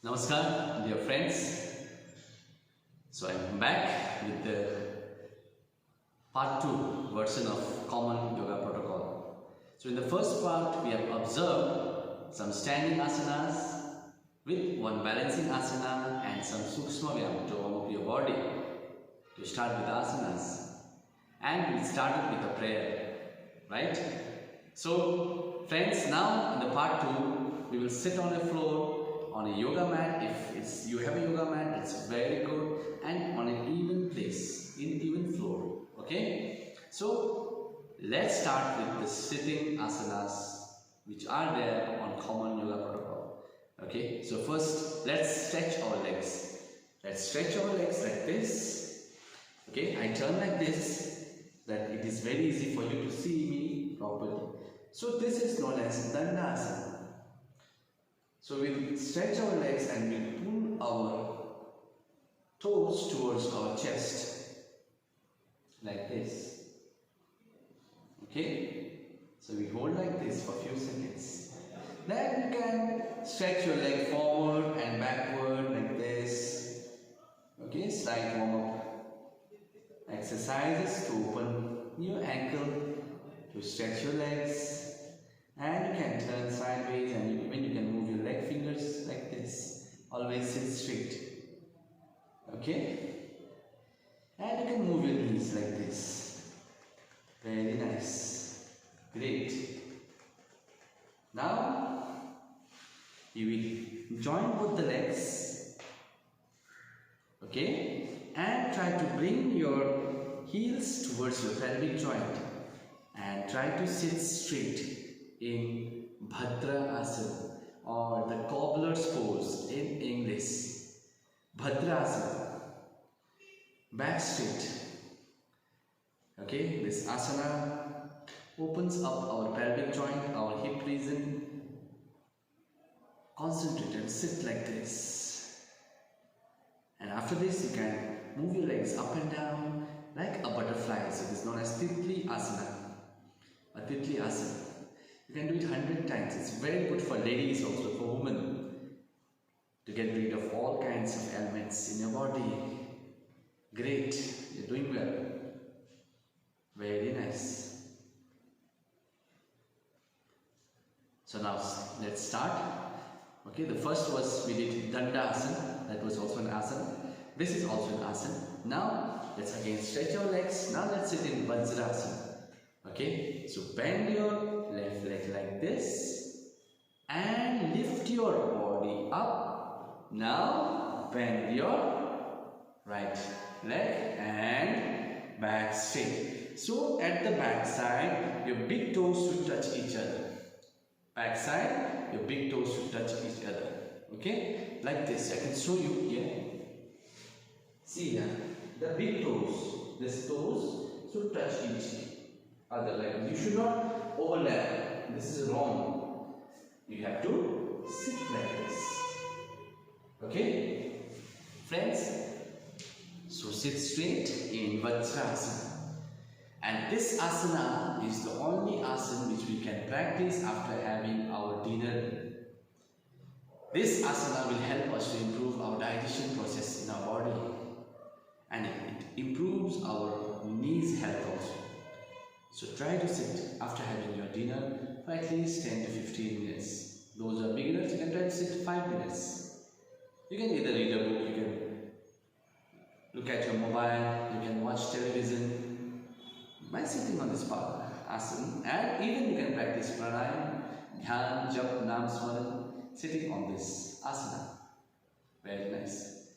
Namaskar, dear friends. So I'm back with the part 2 version of common yoga protocol. So in the first part, we have observed some standing asanas with one balancing asana and some sukshma vyayam to warm up your body to start with asanas. And we started with a prayer, right? So friends, now in the part 2, we will sit on the floor on a yoga mat. If you have a yoga mat, it's very good, and on an even place, in even floor. Okay, so let's start with the sitting asanas which are there on common yoga protocol. Okay, so first let's stretch our legs. Let's stretch our legs like this. Okay, I turn like this, that it is very easy for you to see me properly. So this is known as Dandasana. So we'll stretch our legs and we'll pull our toes towards our chest like this. Okay, so we hold like this for a few seconds. Then you can stretch your leg forward and backward like this. Okay, slight warm up exercises to open your ankle, to stretch your legs. And you can turn sideways, and even you can move your leg fingers like this. Always sit straight. Okay? And you can move your knees like this. Very nice. Great. Now, you will join both the legs. Okay? And try to bring your heels towards your pelvic joint. And try to sit straight in Bhadra Asana, or the cobbler's pose in English. Bhadra Asana. Back straight. Okay, this asana opens up our pelvic joint, our hip region. Concentrate and sit like this. And after this, you can move your legs up and down like a butterfly. So this is known as Titli Asana. A Titli Asana. You can do it 100 times. It's very good for ladies, also for women, to get rid of all kinds of ailments in your body. Great, you're doing well. Very nice. So now let's start. Okay, the first was we did Danda Asana. That was also an asana. This is also an asana. Now let's again stretch our legs. Now let's sit in Vajrasana. Okay, so bend your left leg like this and lift your body up. Now bend your right leg and back straight. So at the back side, your big toes should touch each other. Back side, your big toes should touch each other. Okay, like this. I can show you here. See here, the big toes, these toes should touch each other. Like, you should not overlap. This is wrong. You have to sit like this. Okay, friends. So sit straight in Vajrasana. And this asana is the only asana which we can practice after having our dinner. This asana will help us to improve our digestion process in our body, and it improves our knees health also. So try to sit after having your dinner for at least 10 to 15 minutes. Those are beginners, you can try to sit 5 minutes. You can either read a book, you can look at your mobile, you can watch television by sitting on this asana, and even you can practice pranayama, dhyan, jap, nam, smaran, sitting on this asana. Very nice.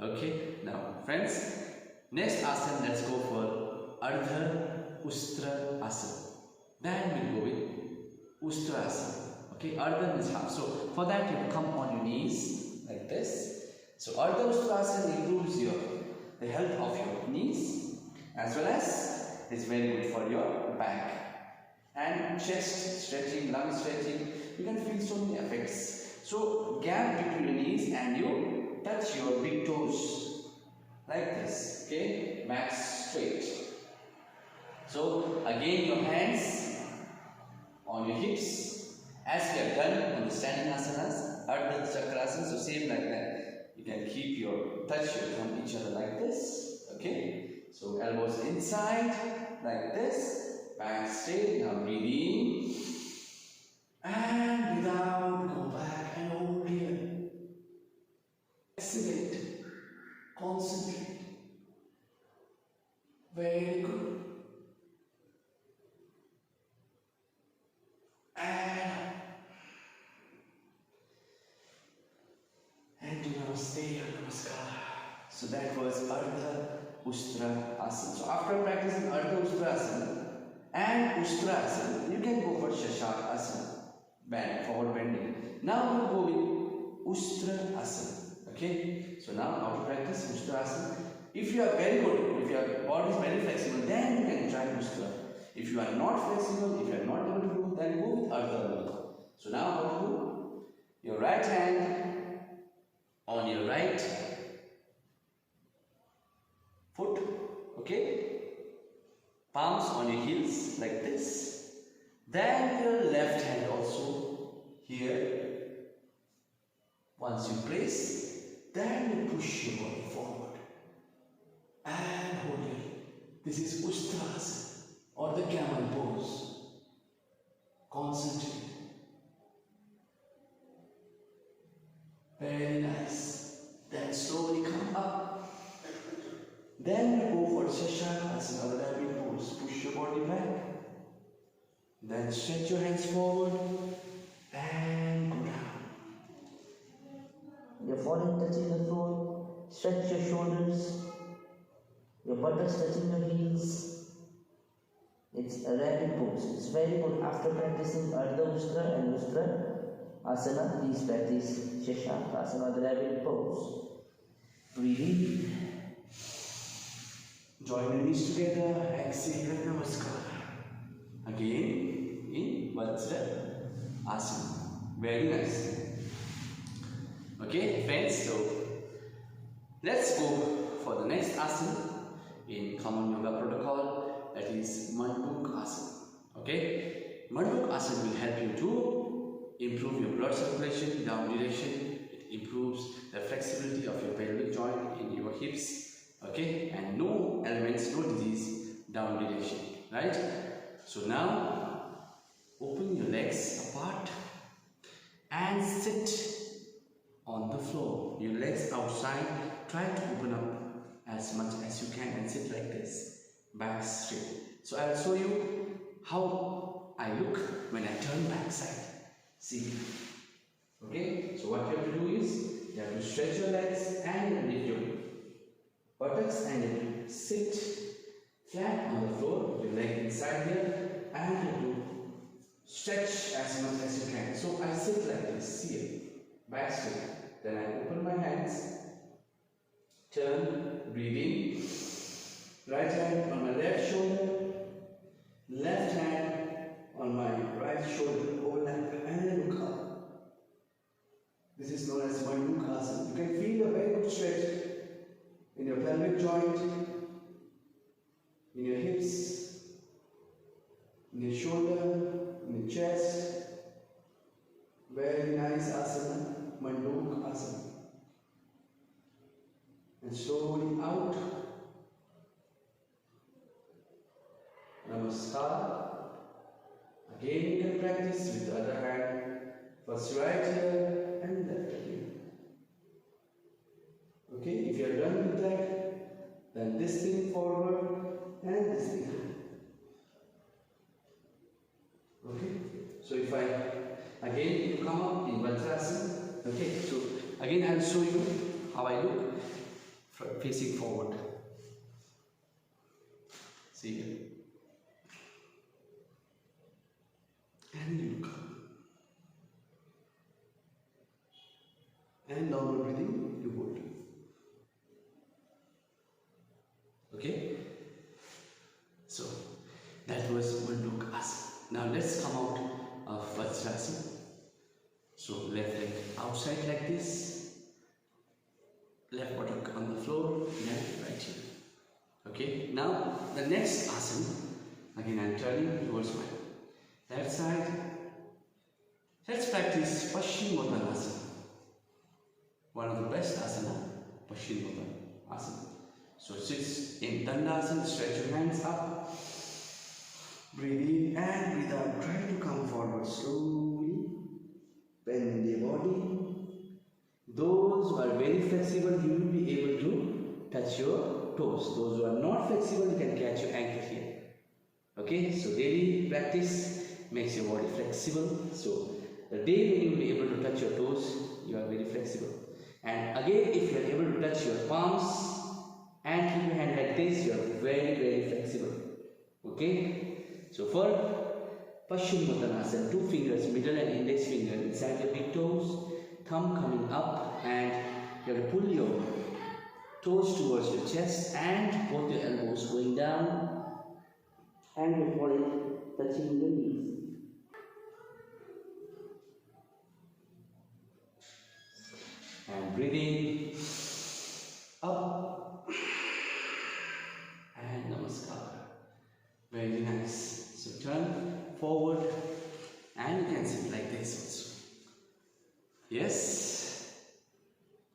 Okay, now friends, next asana, let's go for Ardha Ustra Asana. Then we'll go with Ustra Asana. Okay, Ardha is half. So for that, you come on your knees like this. So Ardha Ustra Asana improves the health of your knees, as well as it's very good for your back and chest stretching, lung stretching. You can feel so many effects. So gap between your knees and you touch your big toes like this. Okay, back straight. So again, your hands on your hips, as we have done on the standing asanas. Ardha Chakrasana, so same like that. You can keep your touch from each other like this. Okay, so elbows inside like this, back straight. Now breathe in and breathe out. Go back and hold here. Excellent. Concentrate. Very good. And do Namaste or Namaskar. So that was Ardha Ustra Asana. So after practicing Ardha Ustra Asana and Ustra Asana, you can go for Shashak Asana. Bend, forward bending. Now we'll go with Ustra Asana. Okay? So now how to practice Ustra Asana? If you are very good, if your body is very flexible, then you can try Ustra. If you are not flexible, if you are not able to do, then go with Ardha. So now how to do? Your right hand on your right foot, okay? Palms on your heels like this. Then your left hand also here. Once you place, then you push your body forward and hold it. This is Ustrasana or the camel pose. Concentrate. Very nice. Then slowly come up. Then you go for Shashak or rabbit pose. Push your body back. Then stretch your hands forward and go down. Your forehead touching the floor. Stretch your shoulders. Your buttocks touching your heels. It's a rabbit pose. It's very good. After practicing Ardha Ustra and Ustra Asana, please practice Shashak Asana, the rabbit pose. Breathe in. Join your knees together. Exhale, Namaskar. Again, in Vajra Asana. Very nice. Okay, friends, so let's go for the next asana in common yoga protocol, that is Manduk Asana. Okay, Manduk Asana will help you to improve your blood circulation down direction. It improves the flexibility of your pelvic joint in your hips. Okay, and no elements, no disease down direction, right? So now open your legs apart and sit on the floor. Your legs outside, try to open up as much as you can and sit like this, back straight. So I'll show you how I look when I turn back side. See. Okay, so what you have to do is, you have to stretch your legs and lift your buttocks and sit flat on the floor with your leg inside here, and you have to stretch as much as you can. So I sit like this, see it, back straight. Then I open my hands, turn, breathe in, right hand on my left shoulder, left hand on my right shoulder, overlap and look up. This is known as Manduk Asana. You can feel a very good stretch in your pelvic joint, in your hips, in your shoulder, in your chest. Very nice asana. Manduk Asana. And slowly out. Namaskar. Again you can practice with the other hand. First right here and left here. Okay, if you are done with that, then this thing forward and this thing. Okay, so if I again you come up in Vajrasana. Okay, so again I will show you how I look facing forward. See here. And you look up. And normal breathing, you hold. Okay? So that was Manduk Asana. Now let's come out of Vajrasana. So left leg outside like this, left buttock on the floor, left right here. Okay, now the next asana, again I am turning towards my left side. Let's practice Paschimottanasana. one of the best asana, Paschimottanasana asana. So sit in Dandasana, stretch your hands up, breathe in and breathe out. Try to come forward slowly, bend the body. Those who are very flexible, you will be able to touch your toes. Those who are not flexible, you can catch your ankle here. Okay, so daily practice makes your body flexible. So the day when you will be able to touch your toes, you are very flexible. And again, if you are able to touch your palms and keep your hand like this, you are very flexible. Okay, so for Paschimottanasana, 2 fingers, middle and index finger inside your big toes, thumb coming up, and you have to pull your toes towards your chest and both your elbows going down, and your body touching the knees. And breathing up and namaskar. Very nice. So turn forward and you can sit like this also. Yes.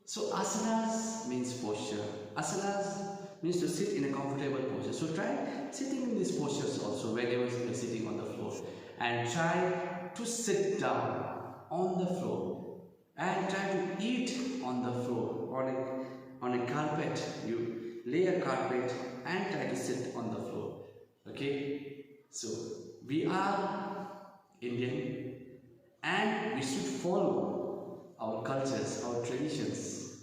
So asanas means posture. Asanas means to sit in a comfortable posture. So try sitting in these postures also whenever you are sitting on the floor. And try to sit down on the floor. And try to eat on the floor, on a carpet. You lay a carpet and try to sit on the floor. Okay, so we are Indian and we should follow our cultures, our traditions.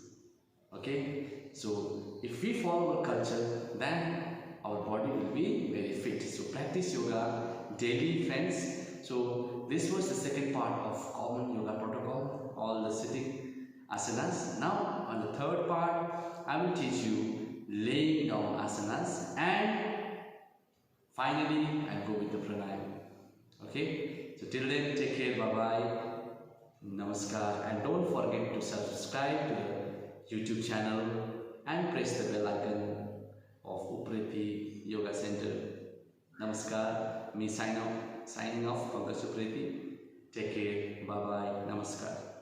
Okay, so if we follow our culture, then our body will be very fit. So practice yoga daily, friends. So this was the second part of common yoga protocol, all the sitting asanas. Now on the third part, I will teach you laying down asanas, and finally I'll go with the pranayama. Okay, so till then, take care, bye bye, namaskar, and don't forget to subscribe to the YouTube channel and press the bell icon of Uprety Yoga Center. Namaskar, me signing off, Pankaj Uprety. Take care, bye bye, namaskar.